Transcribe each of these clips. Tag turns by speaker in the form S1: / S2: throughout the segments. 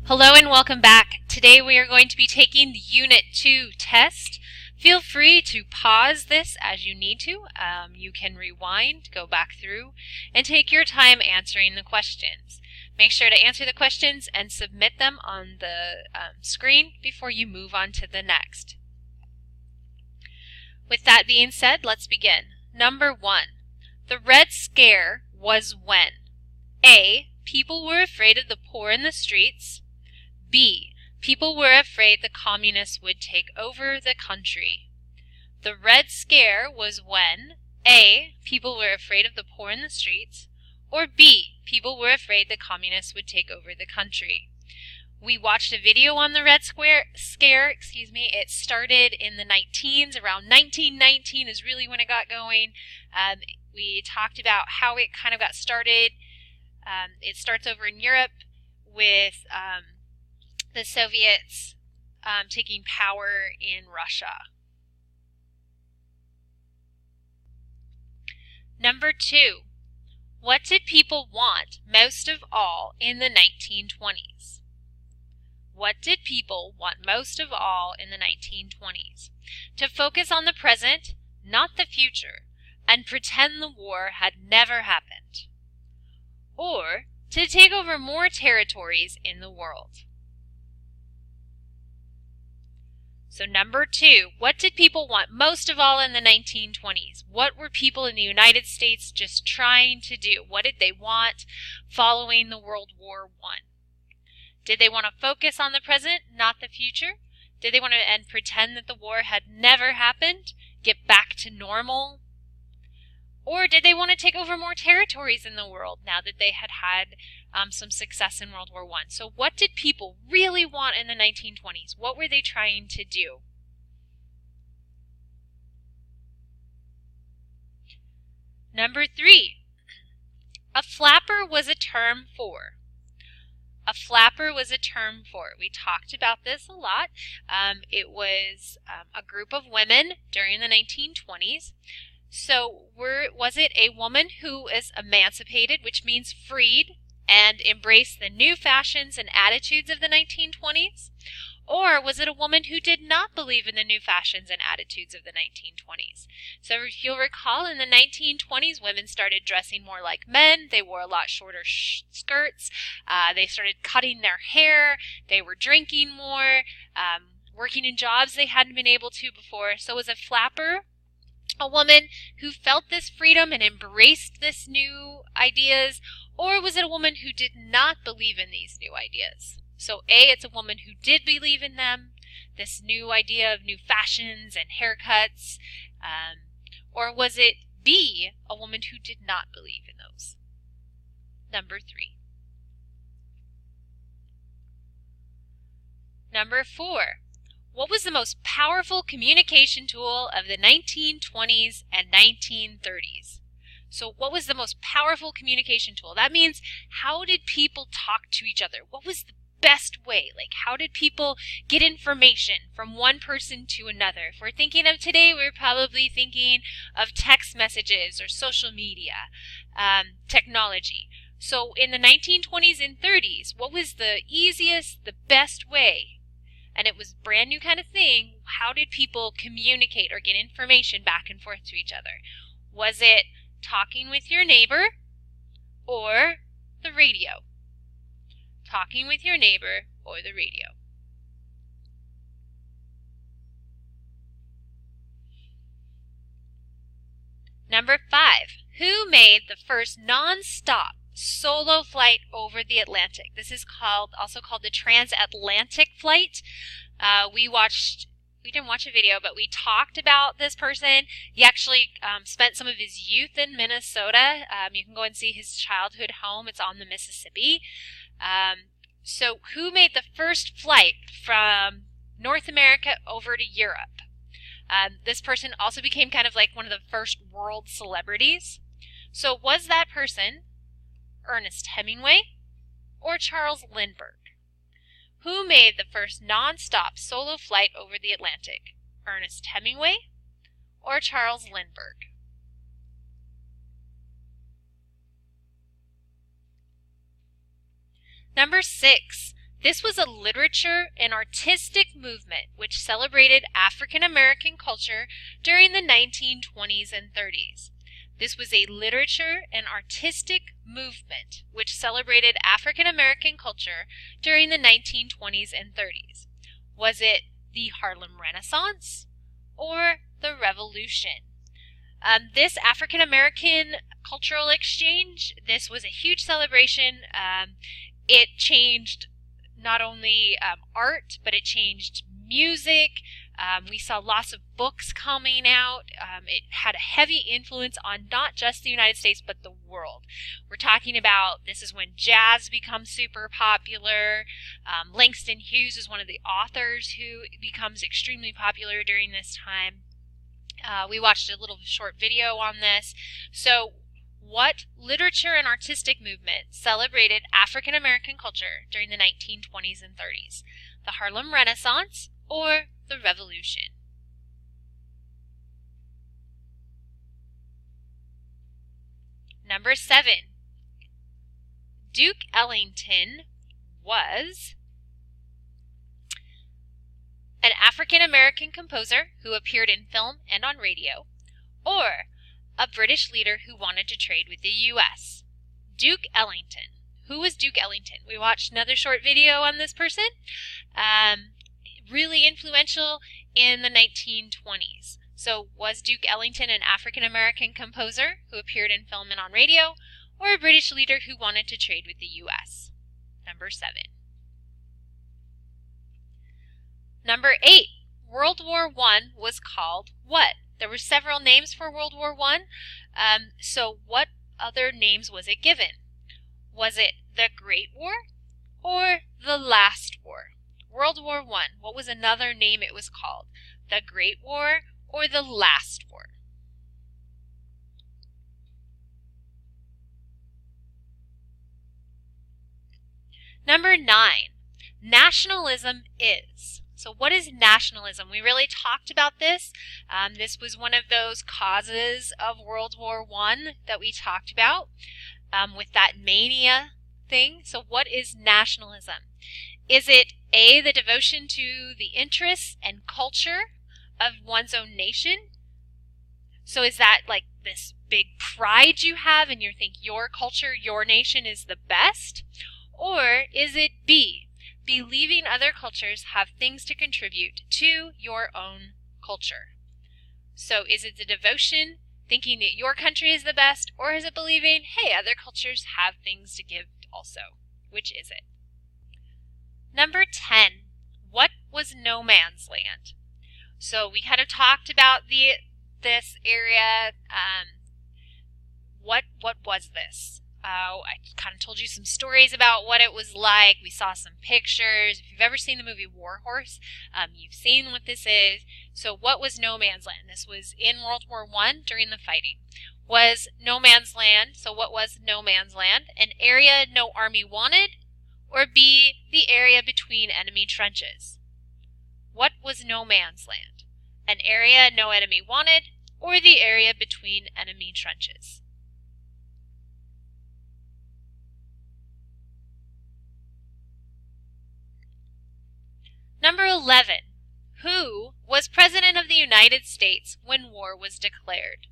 S1: Hello and welcome back. Today we are going to be taking the Unit 2 test. Feel free to pause this as you need to. You can rewind, go back through, and take your time answering the questions. Make sure to answer the questions and submit them on the screen before you move on to the next. With that being said, let's begin. Number 1. The Red Scare was when? A. People were afraid of the poor in the streets. B. People were afraid the communists would take over the country. The Red Scare was when A. People were afraid of the poor in the streets, or B. People were afraid the communists would take over the country. We watched a video on the Red Scare. It started in the 19s. Around 1919 is really when it got going. We talked about how it kind of got started. It starts over in Europe with the Soviets taking power in Russia. Number 2. What did people want most of all in the 1920s? What did people want most of all in the 1920s? To focus on the present, not the future, and pretend the war had never happened. Or to take over more territories in the world. So number 2, what did people want most of all in the 1920s? What were people in the United States just trying to do? What did they want following the World War I? Did they want to focus on the present, not the future? Did they want to pretend that the war had never happened? Get back to normal? Or did they want to take over more territories in the world now that they had had some success in World War I? So what did people really want in the 1920s? What were they trying to do? Number 3. A flapper was a term for. A flapper was a term for. We talked about this a lot. It was a group of women during the 1920s. So was it a woman who is emancipated, which means freed, and embraced the new fashions and attitudes of the 1920s? Or was it a woman who did not believe in the new fashions and attitudes of the 1920s? So if you'll recall, in the 1920s, women started dressing more like men. They wore a lot shorter skirts. They started cutting their hair. They were drinking more, working in jobs they hadn't been able to before. So was a flapper a woman who felt this freedom and embraced this new ideas, or was it a woman who did not believe in these new ideas? So A, it's a woman who did believe in them, this new idea of new fashions and haircuts, or was it B, a woman who did not believe in those? Number 3. Number 4. What was the most powerful communication tool of the 1920s and 1930s? So what was the most powerful communication tool? That means, how did people talk to each other? What was the best way? Like, how did people get information from one person to another? If we're thinking of today, we're probably thinking of text messages or social media, technology. So in the 1920s and 30s, what was the easiest, the best way? And it was a brand new kind of thing. How did people communicate or get information back and forth to each other? Was it talking with your neighbor or the radio? Talking with your neighbor or the radio. Number 5. Who made the first non-stop solo flight over the Atlantic? This is also called the transatlantic flight. We didn't watch a video, but we talked about this person. He actually spent some of his youth in Minnesota. You can go and see his childhood home. It's on the Mississippi. So who made the first flight from North America over to Europe? This person also became kind of like one of the first world celebrities. So was that person Ernest Hemingway or Charles Lindbergh? Who made the first non-stop solo flight over the Atlantic? Ernest Hemingway or Charles Lindbergh? Number 6. This was a literature and artistic movement which celebrated African American culture during the 1920s and 30s. This was a literature and artistic movement which celebrated African American culture during the 1920s and 30s. Was it the Harlem Renaissance or the Revolution? This African American cultural exchange, this was a huge celebration. It changed not only art, but it changed music. We saw lots of books coming out. It had a heavy influence on not just the United States, but the world. We're talking about, this is when jazz becomes super popular. Langston Hughes is one of the authors who becomes extremely popular during this time. We watched a little short video on this. So, what literature and artistic movement celebrated African American culture during the 1920s and 30s? The Harlem Renaissance or the Revolution? Number 7. Duke Ellington was an African American composer who appeared in film and on radio, or a British leader who wanted to trade with the U.S. Duke Ellington. Who was Duke Ellington? We watched another short video on this person. Really influential in the 1920s. So was Duke Ellington an African American composer who appeared in film and on radio, or a British leader who wanted to trade with the U.S.? Number 7. Number 8. World War I was called what? There were several names for World War I. So what other names was it given? Was it the Great War or the Last War? World War I, what was another name it was called? The Great War or the Last War? Number 9. Nationalism is. So what is nationalism? We really talked about this. This was one of those causes of World War I that we talked about with that mania thing. So what is nationalism? Is it A, the devotion to the interests and culture of one's own nation? So is that like this big pride you have and you think your culture, your nation is the best? Or is it B, believing other cultures have things to contribute to your own culture? So is it the devotion, thinking that your country is the best, or is it believing, hey, other cultures have things to give also? Which is it? Number 10, what was no man's land? So we kind of talked about this area. What was this? I kind of told you some stories about what it was like. We saw some pictures. If you've ever seen the movie War Horse, you've seen what this is. So what was no man's land? This was in World War I during the fighting. Was no man's land, so what was no man's land? An area no army wanted, or B, the area between enemy trenches? What was no man's land? An area no enemy wanted, or the area between enemy trenches? Number 11. Who was President of the United States when war was declared?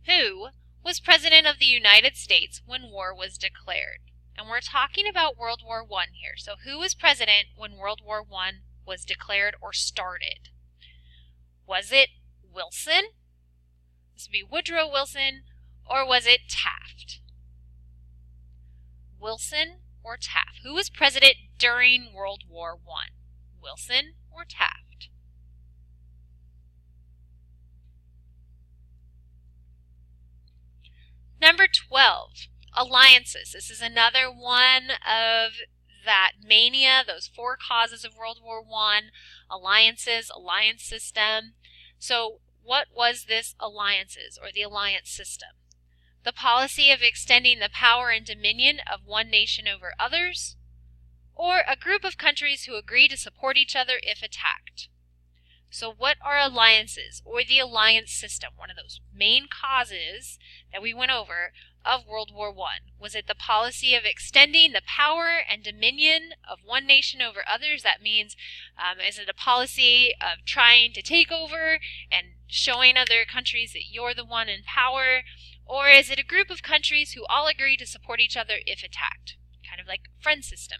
S1: Who was President of the United States when war was declared? And we're talking about World War I here. So who was president when World War I was declared or started? Was it Wilson? This would be Woodrow Wilson, or was it Taft? Wilson or Taft? Who was president during World War I? Wilson or Taft? Number 12, alliances. This is another one of that mania, those 4 causes of World War I. Alliances, alliance system. So what was this alliances or the alliance system? The policy of extending the power and dominion of one nation over others, or a group of countries who agree to support each other if attacked. So what are alliances or the alliance system? One of those main causes that we went over of World War I? Was it the policy of extending the power and dominion of one nation over others? That means, is it a policy of trying to take over and showing other countries that you're the one in power? Or is it a group of countries who all agree to support each other if attacked? Kind of like friend system.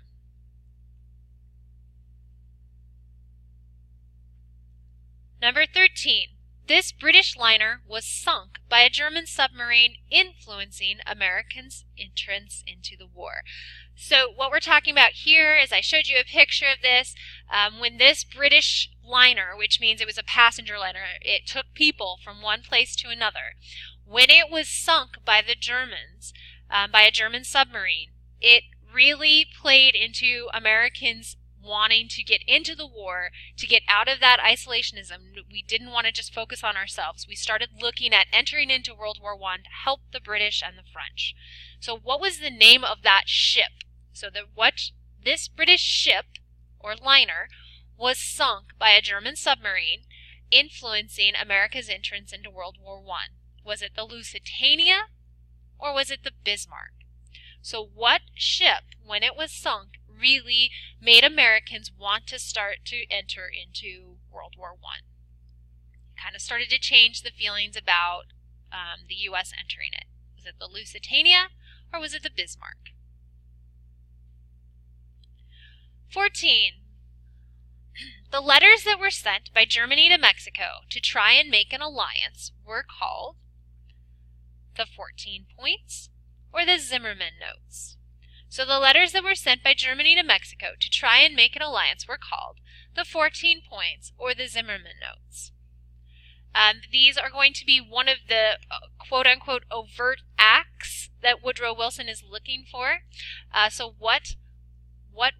S1: Number 13. This British liner was sunk by a German submarine, influencing Americans' entrance into the war. So what we're talking about here is, I showed you a picture of this, when this British liner, which means it was a passenger liner, it took people from one place to another. When it was sunk by the Germans, by a German submarine, it really played into Americans wanting to get into the war, to get out of that isolationism. We didn't want to just focus on ourselves. We started looking at entering into World War I to help the British and the French. So what was the name of that ship? So this British ship, or liner, was sunk by a German submarine, influencing America's entrance into World War I. Was it the Lusitania, or was it the Bismarck? So what ship, when it was sunk, really made Americans want to start to enter into World War I? Kind of started to change the feelings about the U.S. entering it. Was it the Lusitania, or was it the Bismarck? 14. The letters that were sent by Germany to Mexico to try and make an alliance were called the 14 Points or the Zimmermann Notes. So the letters that were sent by Germany to Mexico to try and make an alliance were called the 14 Points or the Zimmermann Notes. These are going to be one of the quote-unquote overt acts that Woodrow Wilson is looking for. So what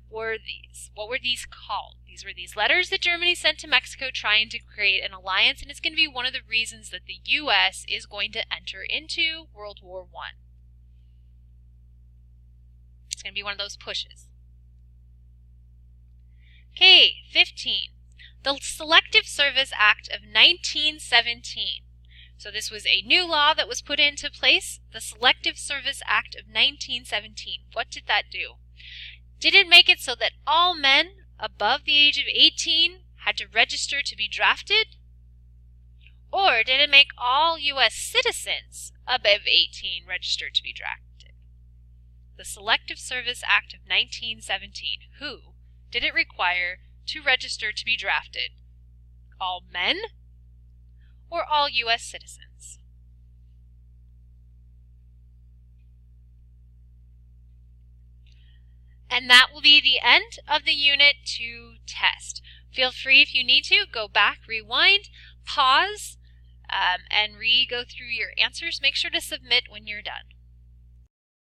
S1: were these? What were these called? These were these letters that Germany sent to Mexico trying to create an alliance, and it's going to be one of the reasons that the U.S. is going to enter into World War I. It's going to be one of those pushes. Okay, 15. The Selective Service Act of 1917. So this was a new law that was put into place, the Selective Service Act of 1917. What did that do? Did it make it so that all men above the age of 18 had to register to be drafted? Or did it make all U.S. citizens above 18 register to be drafted? The Selective Service Act of 1917. Who did it require to register to be drafted? All men or all U.S. citizens? And that will be the end of the Unit 2 test. Feel free, if you need to, go back, rewind, pause, and re-go through your answers. Make sure to submit when you're done.